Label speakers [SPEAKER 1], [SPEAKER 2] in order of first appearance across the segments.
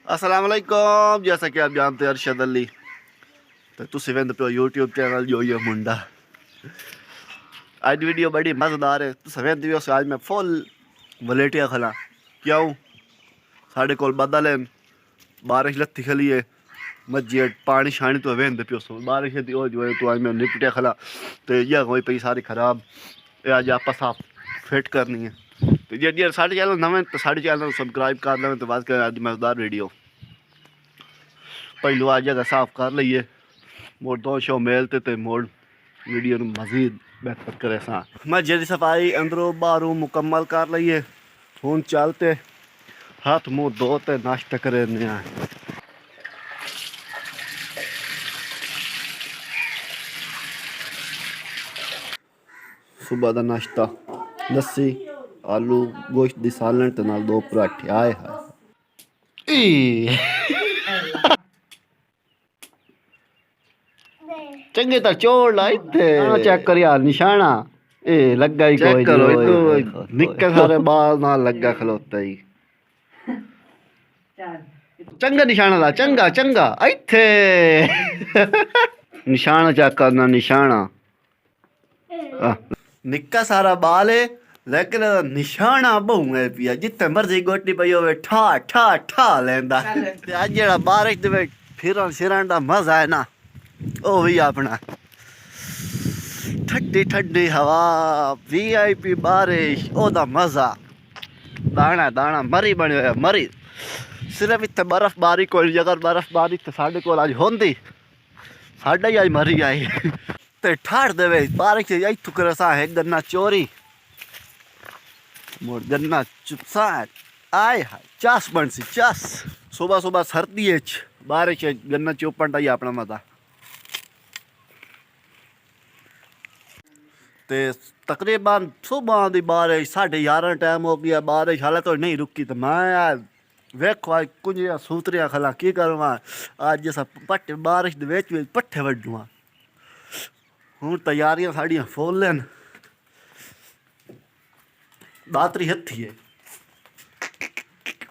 [SPEAKER 1] अस्सलाम वालेकुम। जैसा कि आप जानते हैं अरशद अली तो तुसी वेंदे पे यूट्यूब चैनल जो ये मुंडा आज वीडियो बड़ी मज़ेदार है। तुसी वेंदे हो आज मैं फुल वलेटिया खला क्यों साढ़े कोल बदल है बारिश लत्ती खली है मस्जिद पानी शानी तो वेंदे पियो सो बारिश दी हो जो है तो आज मैं निपटिया खला तो यह कोई पई सारी खराब आज आप साफ फिट करनी है तो जे साढ़े चैनल नवे तो साढ़े चैनल सब्सक्राइब कर लें तो बात करें आज मज़ेदार वीडियो पहलू आज जगह साफ कर लीए मोड़ दो शो मेलते तो मोड़ वीडियो मजीद बेहतर करे सा मस्जिद की सफाई अंदरों बाहरों मुकम्मल कर लीए हूँ चलते हाथ मुँह धोते नाश्ता करे सुबह का नाश्ता लस्सी आलू गोश्त दी सालन ते नाल दो पराठे आए हाय चंगे तो चोड़ ला इत्थे चेक कर यार निशाना ए लगा ही कोई करो निक्के सारे बाल ना लगा खलोता ही चंगा निशाना ला चंगा चंगा इत्थे निशाना चेक करना निशाना निक्का सारा बाल है लेकिन निशाना बहु है पिया जिथे मर्जी गोटी पई होवे ठा ठा ठा लेंदा ते अज जेड़ा बारिश दे फिरन शिरन दा मजा है ना ओ भी अपना ठंडी ठंडी हवा वीआईपी बारिश ओदा मजा दाना दाना मरी बने होया मरी सिर्फ इत्थे बर्फबारी कोई अगर बर्फबारी ते साडे कोल अज होंदी साडे ही अज मरी आई ते ठाड़ देवे बारिश इत्थू करे सा है गन्ना चोरी मोड़ गन्ना चुपसा आए हाय चास बन सी चास सुबह सुबह सर्दी है बारिश गन्ना चोपन दा ही अपना मजा ते तकरीबन सुबह दी बारिश 11:30 टाइम हो गया बारिश हाले तो नहीं रुकी तो मैं वेखो आज कुछ सूतरिया खला की करवा आज जैसा पट्टे बारिश दे विच पट्ठे वड्डुआ हूँ तैयारियां साड़ियां फुल हैं दातरी हथी है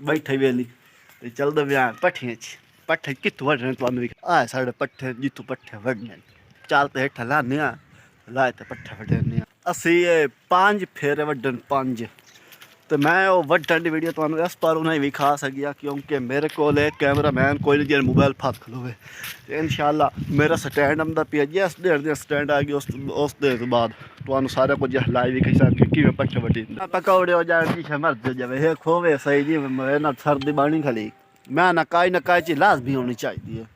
[SPEAKER 1] बैठे वेली ते चलदे ब्याह पट्ठियां पट्ठे कित्थों वड्डने तुहानू भी आए साढ़े पट्ठे जित्थों पट्ठे वड्डने चाल ते हेठा लाने लाए ते पट्ठे वड्डने असी 5 फेरे वड्डन 5 तो मैं वो वड्डन दी वीडियो तुहानू इस पर नहीं विखा सकिया क्योंकि मेरे कोल एक कैमरामैन कोई नहीं जेह्ड़ा मोबाइल फत खलोवे ते इंशाल्लाह मेरा स्टैंड आंदा पिया जिस देर दे स्टैंड आ गया उस दे बाद तुहानू सारा कुछ लाइव विखा सके किवें पट्ठे वड्डी पकौड़े हो जाए पीछे मर्द जावे हे खोवे सही जी ना सर्दी बाणी खली मैं ना काई चीज लाजमी होनी चाहिए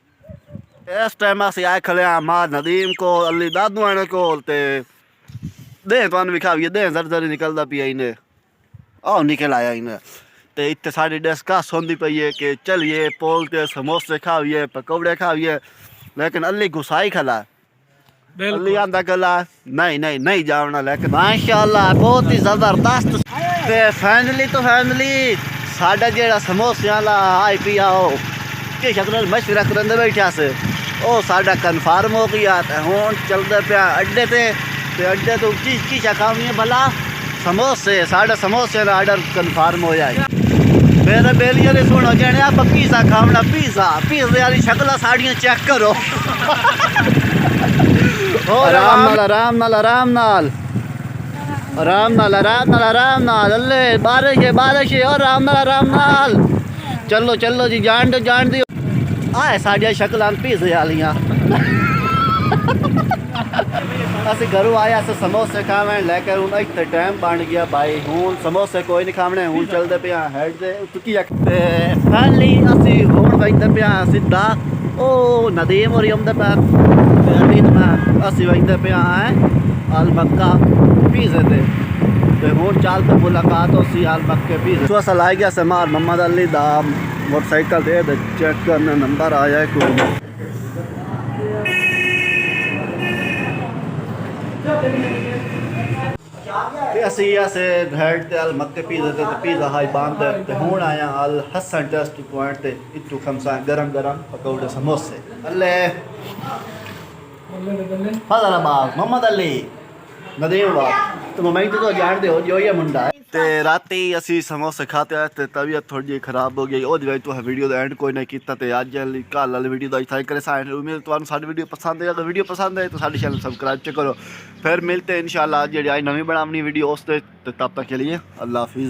[SPEAKER 1] इस टाइम अस आए खले मां नदीम को अली दादू आने कोल ते दे तुहानू विखाविए दे जर निकलदा पिया इन्हें आओ निकल आया इन्हें तो इतने सारी डिस्कस होती पई है कि चलिए पोल के समोसे खाइए पकौड़े खाइए लेकिन अली गुसाई खला अली आंदा गला नहीं जावना लेकिन माशाल्लाह बहुत ही ज़बरदस्त ते फैमिली तो फैमिली साडा जेड़ा समोसे वाला आई पिया हो कि शक्ल मशवरा करंदे बैठा से ओ साडा कन्फर्म हो गया हुण चलदे पिया अड्डे ते अड्डे तो की खानी है भला समोसे साढ़े समोसे का आर्डर कन्फर्म हो जाए मेरे बेलिया ने सुनो जने आप पिज़्ज़ा खावना पिज़्ज़े वाली शक्ल साड़ियाँ चेक करो आराम नाल अल्ले बारिश है और आराम नाल चलो जी जान दो आए साड़ियाँ शक्ल पिज़्ज़े वालियाँ असं घरों आए अस समोसे खावे लेकर हूँ इतने टाइम बन गया भाई हूँ समोसे कोई नहीं खावने हूँ चलते पे हेड से चुकी फाइनली असी हूँ बजते पे सीधा ओ नदीम और आमदे पे असी बजते पे अल मक्का पिज़्ज़े ते हूँ चल पे मुलाकात हो सी अल मक्के पिज़्ज़े तो असा लाई गया समार मोहम्मद अली दा मोटरसाइकिल दे चेक करने नंबर आया कोई असी ऐसे हेड ते अल मक्के पिज़्ज़े ते पिज़्ज़ा हाई बांध ते हुण आया अल हसन टेस्ट पॉइंट ते इत्थू खमसा गरम पकौड़े समोसे अल्ले फजलाबाद मोहम्मद अली नदीम बाग तो मैं तो जान दे हो जो ये मुंडा है ਤੇ ਰਾਤੀ ਅਸੀਂ ਸਮੋਸੇ ਖਾਤੇ ਆਏ ਤੇ ਤਬੀਅਤ ਥੋੜੀ ਜਿਹੀ ਖਰਾਬ ਹੋ ਗਈ ਉਹਦੀ ਵਜ੍ਹਾ ਤੋਂ ਵੀਡੀਓ ਦਾ ਐਂਡ ਕੋਈ ਨਹੀਂ ਕੀਤਾ ਤੇ ਅੱਜ ਵਾਲੀ ਕੱਲ੍ਹ ਵਾਲੀ ਵੀਡੀਓ ਦਾ ਇੱਥੇ ਕਰੇ ਸਾਇਨ ਉਮੀਦ ਤੁਹਾਨੂੰ ਸਾਡੀ ਵੀਡੀਓ ਪਸੰਦ ਆਏ ਅਗਰ ਵੀਡੀਓ ਪਸੰਦ ਆਏ ਤਾਂ ਸਾਡੇ ਚੈਨਲ सब्सक्राइब ਚ ਕਰੋ फिर मिलते हैं इंशाल्लाह ਜਿਹੜੀ ਅੱਜ ਨਵੀਂ ਬਣਾਉਣੀ ਵੀਡੀਓ ਉਸ ਤੇ ਤਬ ਤੱਕ के लिए अल्लाह हाफिज़।